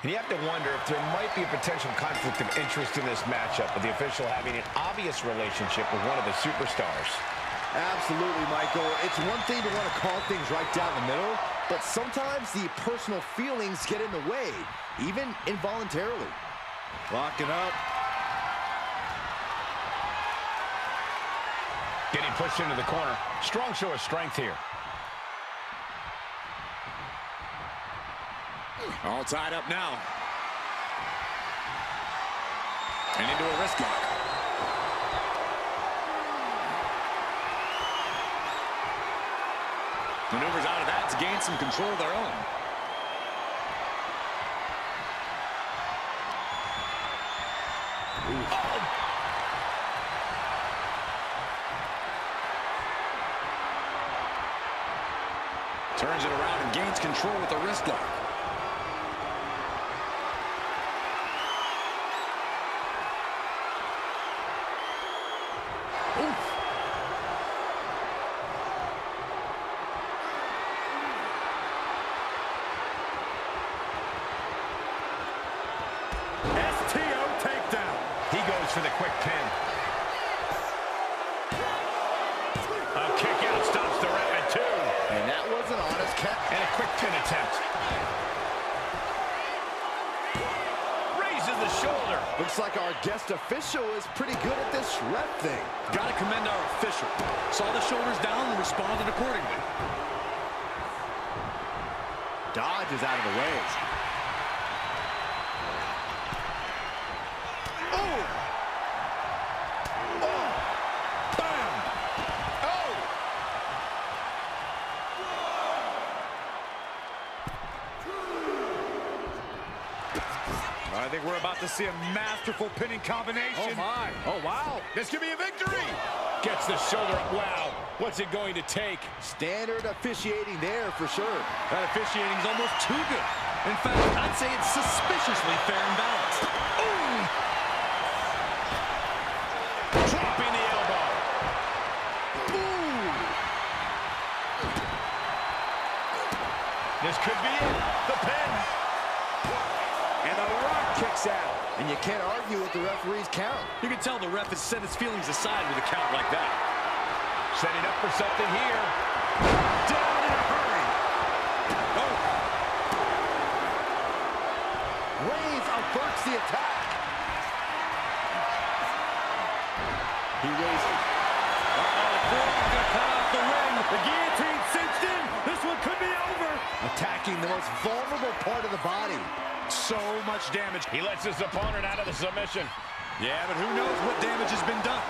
And you have to wonder if there might be a potential conflict of interest in this matchup, with the official having an obvious relationship with one of the superstars. Absolutely, Michael. It's one thing to want to call things right down the middle, but sometimes the personal feelings get in the way, even involuntarily. Locking up. Getting pushed into the corner. Strong show of strength here. All tied up now. And into a wrist lock. Maneuvers out of that to gain some control of their own. Oh. Turns it around and gains control with the wrist lock. For the quick pin. A kick out stops the ref at 2. And that was an honest catch. And a quick pin attempt. Raises the shoulder. Looks like our guest official is pretty good at this ref thing. Got to commend our official. Saw the shoulders down and responded accordingly. Dodge is out of the way. I think we're about to see a masterful pinning combination. Oh, my. Oh, wow. This could be a victory. Gets the shoulder up. Wow. What's it going to take? Standard officiating there for sure. That officiating is almost too good. In fact, I'd say it's suspiciously fair and balanced. Ooh. Dropping the elbow. Ooh. This could be it. The pin. And the Rock kicks out. And you can't argue with the referee's count. You can tell the ref has set his feelings aside with a count like that. Setting up for something here. Down in a hurry. Oh. Reigns averts the attack. He raises. Going to cut off the ring. The guillotine cinched in. This one could be over. Attacking the most vulnerable part of the body. So much damage. He lets his opponent out of the submission. Yeah, but who knows what damage has been done.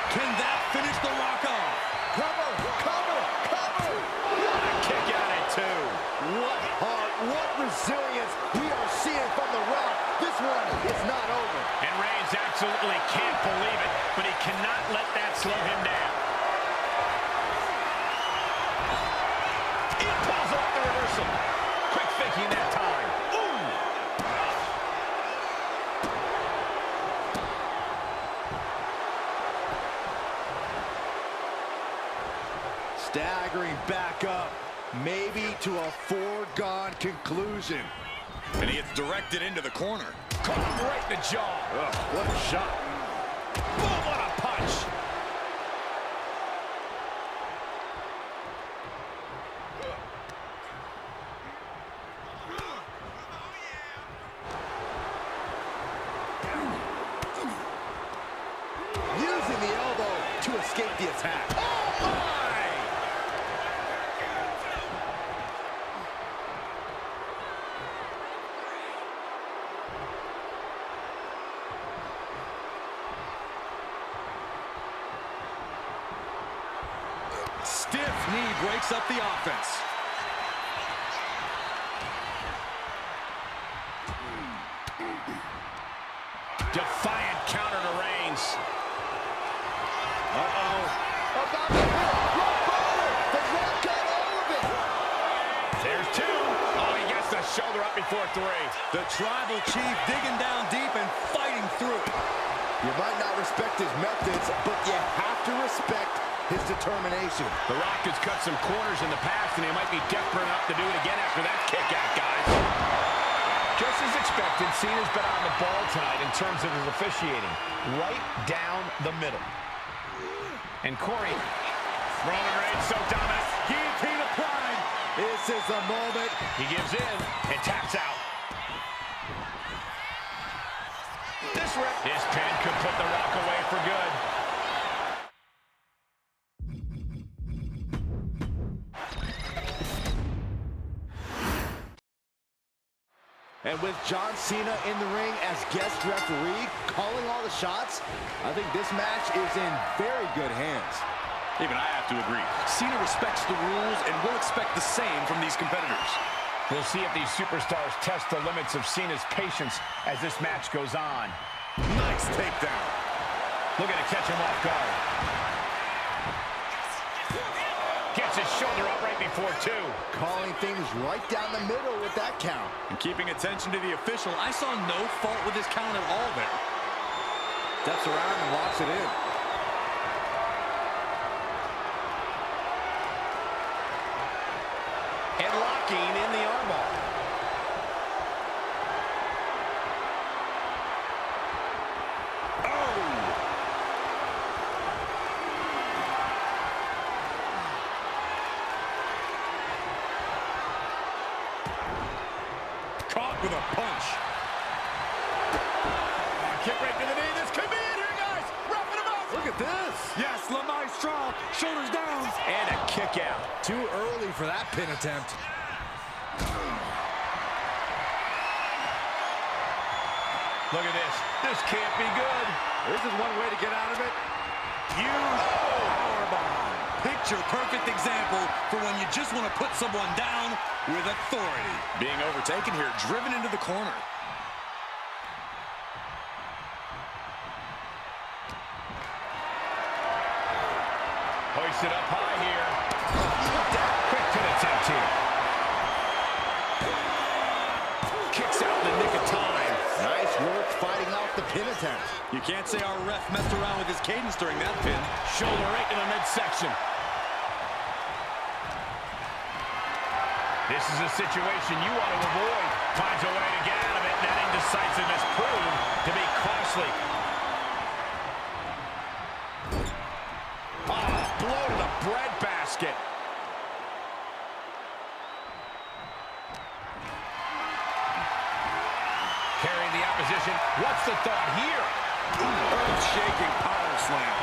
Can that finish the Rock off? Cover, cover, cover. What a kick out at 2. What heart, what resilience we are seeing from the Rock. This one is not over. And Reigns absolutely can't believe it, but he cannot let that slow him down. He pulls off the reversal. Quick thinking that time. Ooh! Staggering back up, maybe to a foregone conclusion. And he gets directed into the corner. Caught him right in the jaw. Ugh, what a shot. Boom, what a punch. Using the elbow to escape the attack. Oh, my! Stiff knee breaks up the offense. Defiant counter to Reigns. Uh-oh. About to hit. Rock bottom. The Rock got all of it. There's 2. Oh, he gets the shoulder up before 3. The Tribal Chief digging down deep and fighting through it. You might not respect his methods, but you have to respect his determination. The Rock has cut some corners in the past, and he might be desperate enough to do it again after that kick out, guys. Just as expected, Cena's been on the ball tonight in terms of his officiating. Right down the middle. And Corey, Roman Reigns so dominant. Guillotine applied. This is the moment. He gives in and taps out. This pin could put The Rock away for good. And with John Cena in the ring as guest referee, calling all the shots, I think this match is in very good hands. Even I have to agree. Cena respects the rules and will expect the same from these competitors. We'll see if these superstars test the limits of Cena's patience as this match goes on. Nice takedown. Looking to catch him off guard. Gets his shoulder up right before two. Calling things right down the middle with that count. And keeping attention to the official, I saw no fault with his count at all there. Steps around and locks it in. And locking in the armbar. Caught with a punch. Kick right to the knee. This could be it here, guys. Wrapping him up. Look at this. Yes, Le Maestro. Shoulders down. And a kick out. Too early for that pin attempt. Look at this. This can't be good. This is one way to get out of it. Huge powerbomb. Picture-perfect example for when you just want to put someone down with authority. Being overtaken here, driven into the corner. Hoisted up high here. Quick pin attempt here. Kicks out in the nick of time. Nice work fighting off the pin attempt. You can't say our ref messed around with his cadence during that pin. Shoulder right in the midsection. This is a situation you want to avoid. Finds a way to get out of it. That indecisiveness proved to be costly. Oh, blow to the breadbasket. Carrying the opposition. What's the thought here? Earth-shaking power slam.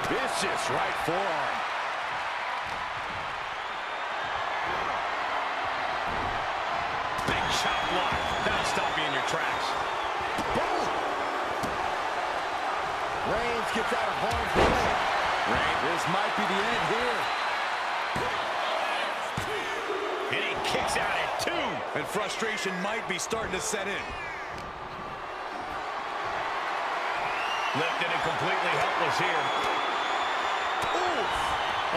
Vicious right forearm. Big chop block. That'll stop you in your tracks. Boom! Reigns gets out of harm's way. This might be the end here. And he kicks out at two. And frustration might be starting to set in. Lifted and completely helpless here. Oof!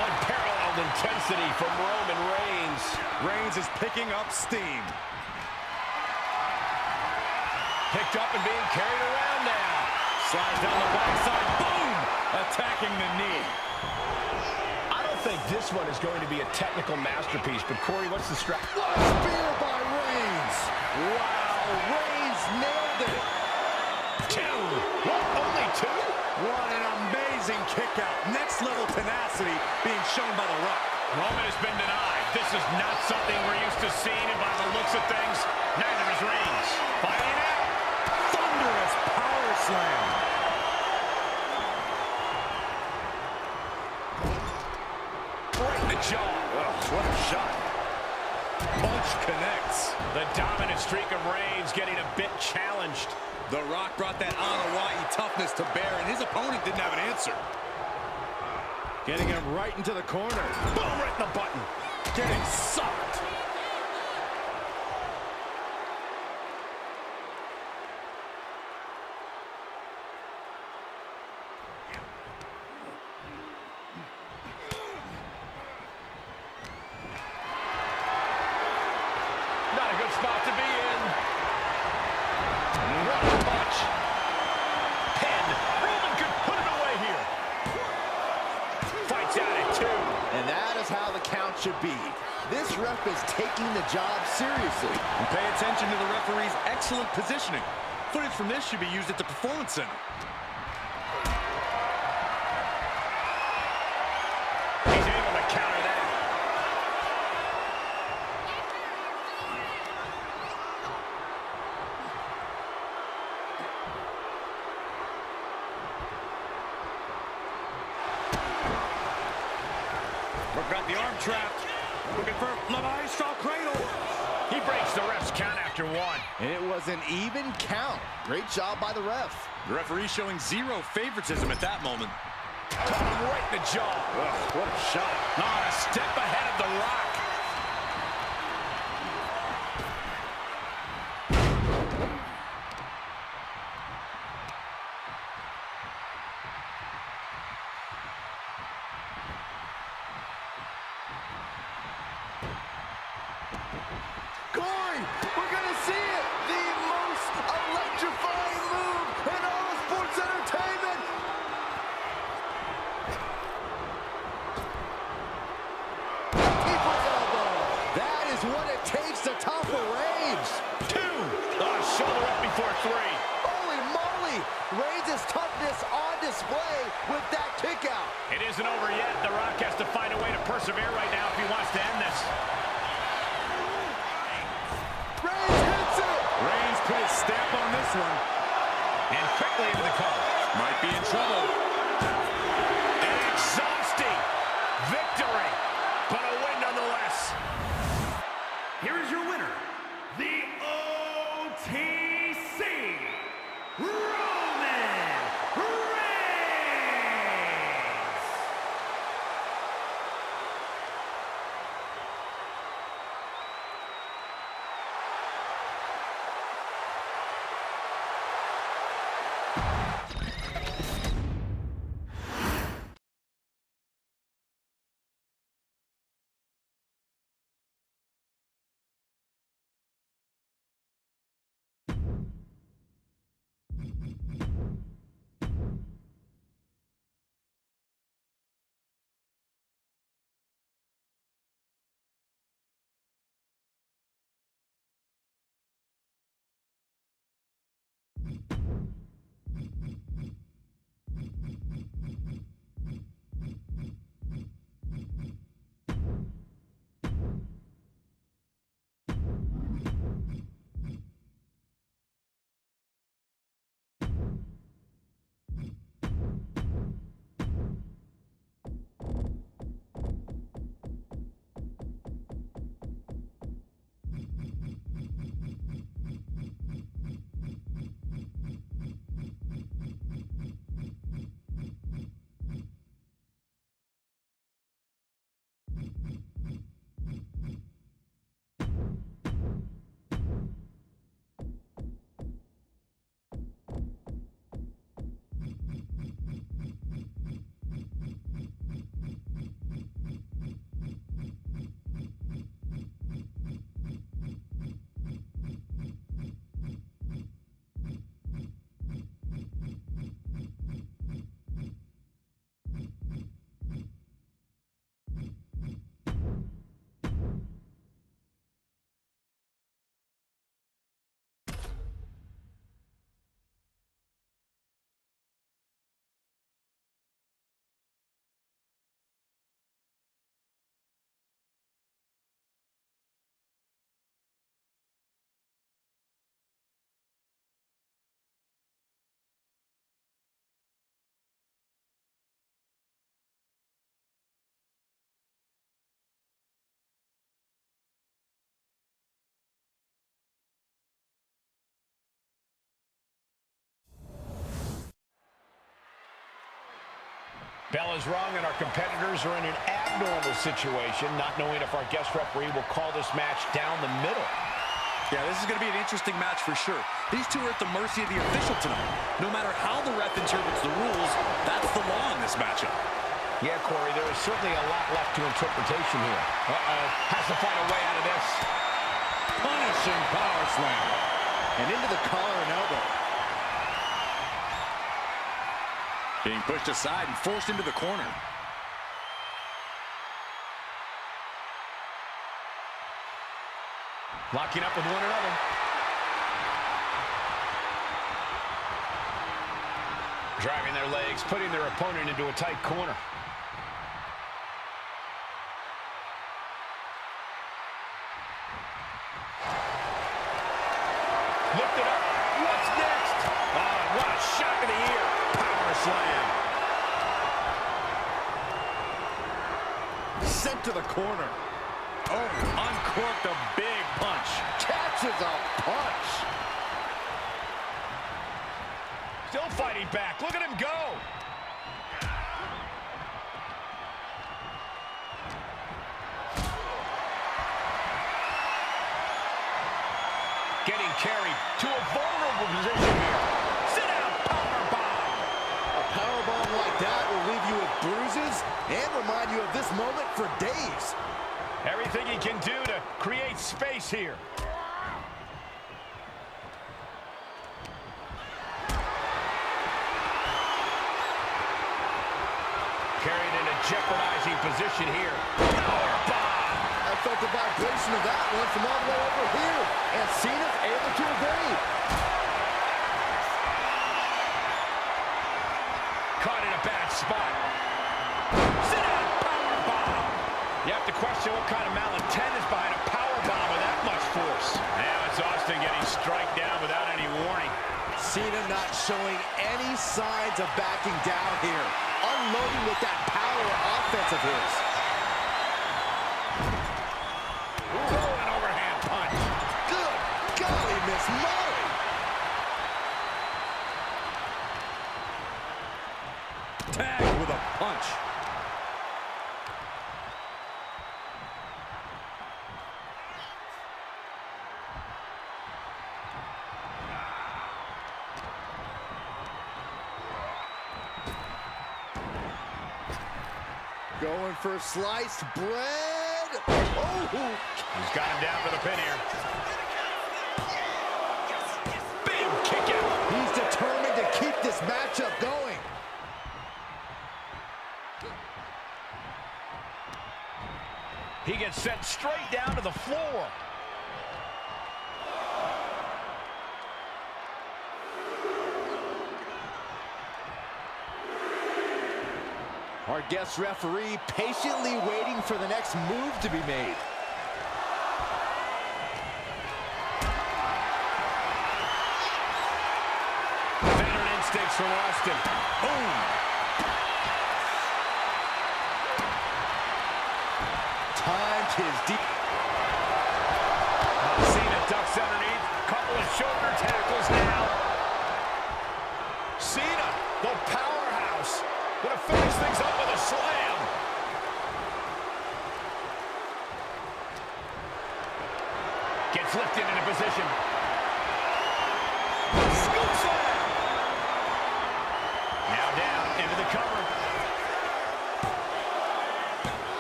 Unparalleled intensity from Roman Reigns. Reigns is picking up steam. Picked up and being carried around now. Slides down the backside. Boom! Attacking the knee. I don't think this one is going to be a technical masterpiece, but Corey, what's the strap? Spear by Reigns. Wow, Reigns nailed it. Two. What, only two? What an amazing kick out. Next level tenacity being shown by The Rock. Roman has been denied. This is not something we're used to seeing, and by the looks of things, neither is Reigns. Fighting out. Thunderous power slam. Right in the jaw. What a shot. Punch connects. The dominant streak of Reigns getting a bit challenged. The Rock brought that Hawaii toughness to bear, and his opponent didn't have an answer. Getting him right into the corner. Boom, right in the button. Getting socked. Not a good spot to be in. What a punch. Pin. Roman could put it away here. should be. This ref is taking the job seriously. And pay attention to the referee's excellent positioning. Footage from this should be used at the Performance Center. He's able to counter that. We've got the arm trapped. Looking for the Maestro cradle. He breaks the ref's count after one. And it was an even count. Great job by the ref. The referee showing zero favoritism at that moment. Caught him right in the jaw. Ugh, what a shot. Not a step ahead of The Rock. Corey, we're going to see it. The most electrifying move in all of sports entertainment. Keeper's elbow. That is what it takes to topple Reigns. 2. Oh, shoulder up before 3. Holy moly. Reigns' toughness on display with that kick out. It isn't over yet. The Rock has to find a way to persevere right now if he wants to end this. Reigns hits it. Reigns put his stamp on this one. And quickly into the cover. Might be in trouble. An exhausting victory, but a win nonetheless. Here is your winner, the OTC Roman Reigns. Bell is wrong, and our competitors are in an abnormal situation, not knowing if our guest referee will call this match down the middle. Yeah, this is going to be an interesting match for sure. These two are at the mercy of the official tonight. No matter how the ref interprets the rules, that's the law in this matchup. Yeah, Corey, there is certainly a lot left to interpretation here. Has to find a way out of this. Punishing power slam. And into the collar and elbow. Being pushed aside and forced into the corner. Locking up with one another. Driving their legs, putting their opponent into a tight corner. Lift it up. What's next? Oh, what a shock of the ear. Power slam. Sent to the corner. Oh, uncorked a big punch. Catches a punch. Still fighting back. Look at him go. Getting carried to a vulnerable position here. Sit down, powerbomb. A powerbomb like that will leave you with bruises and remind you of this moment for days. Everything he can do to create space here. Carried in a jeopardizing position here. Powerbomb. I felt the vibration of that one from all the way over here. And Cena's able to evade. Caught in a bad spot. Sit down, powerbomb. You have to question what kind of malintent is behind a powerbomb with that much force. Now it's Austin getting struck down without any warning. Cena not showing any signs of backing down here. Unloading with that power offense of his. Ooh, an overhand punch. Good golly, Miss Molly. Tagged with a punch. Going for sliced bread. Oh! He's got him down for the pin here. Big kick out. He's determined to keep this matchup going. He gets sent straight down to the floor. Our guest referee patiently waiting for the next move to be made. Veteran instincts from Austin. Boom. Timed his deep. Cena ducks underneath. Couple of shoulder tackles now. Cena, the powerhouse, gonna finish things up with a slam. Gets lifted into position. Scoop slam. Now down into the cover.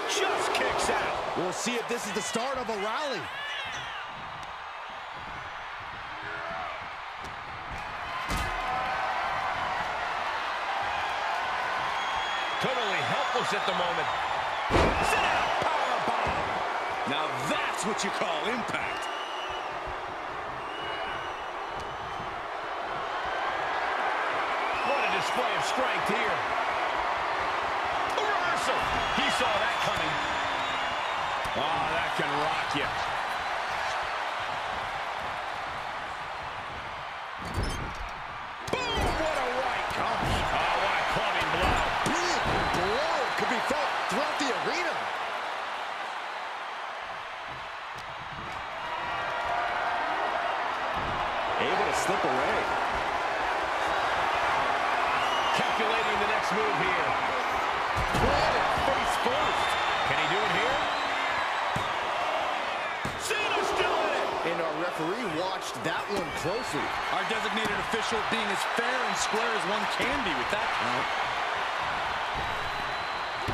Just kicks out. We'll see if this is the start of a rally. Totally helpless at the moment. Sit down, powerbomb. Now that's what you call impact. What a display of strength here. A reversal. He saw that coming. Oh, that can rock you. Boom, what a right. Oh, what a clubbing blow. Big blow could be felt throughout the arena. Able to slip away. Calculating the next move here. Planted face first. Can he do it here? Cena's still in it. And our referee watched that one closely. Our designated official being as fair and square as one can be with that count.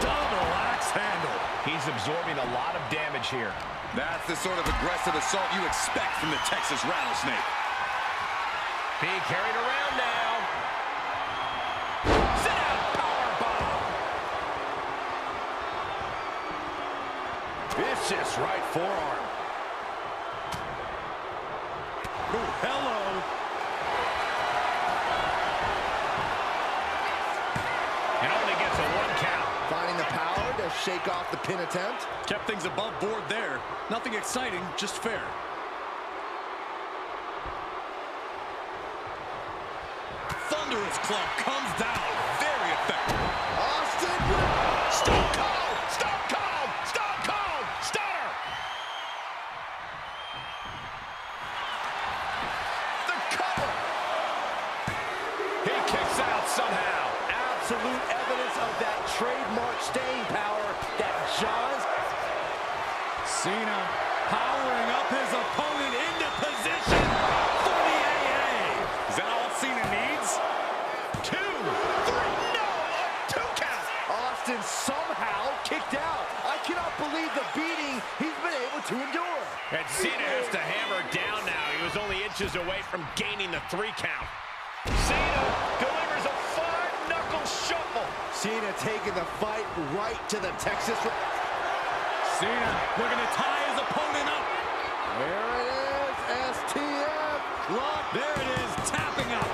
Double axe handle. He's absorbing a lot of damage here. That's the sort of aggressive assault you expect from the Texas Rattlesnake. Being carried around now. Sit down, powerbomb. Vicious right forearm. Oh, hello. And only gets a 1 count. Finding the power to shake off the pin attempt. Kept things above board there. Nothing exciting, just fair. Thunderous club comes down. Very effective. Austin. Stone Cold! Stone Cold! Stone Cold! Stunner! The cover! He kicks out somehow. Absolute evidence of that trademark staying power that John's. Cena powering up his opponent into position for the AA. Is that all Cena needs? 2, 3, no! A 2 count! Austin somehow kicked out. I cannot believe the beating he's been able to endure. And Cena has to hammer down now. He was only inches away from gaining the 3 count. Cena delivers a 5-knuckle shuffle. Cena taking the fight right to the Texas. Cena looking to tie his opponent up. There it is, STF. Lock. There it is, tapping up.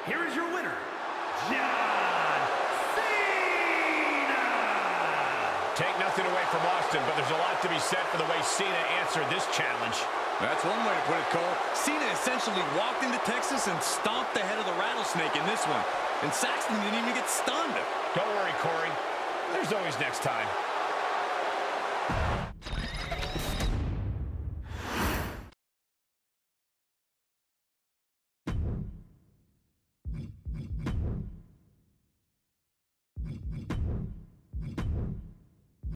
Here is your winner, John Cena! Take nothing away from Austin, but there's a lot to be said for the way Cena answered this challenge. That's one way to put it, Cole. Cena essentially walked into Texas and stomped the head of the rattlesnake in this one. And Saxton didn't even get stunned. Don't worry, Corey. There's always next time.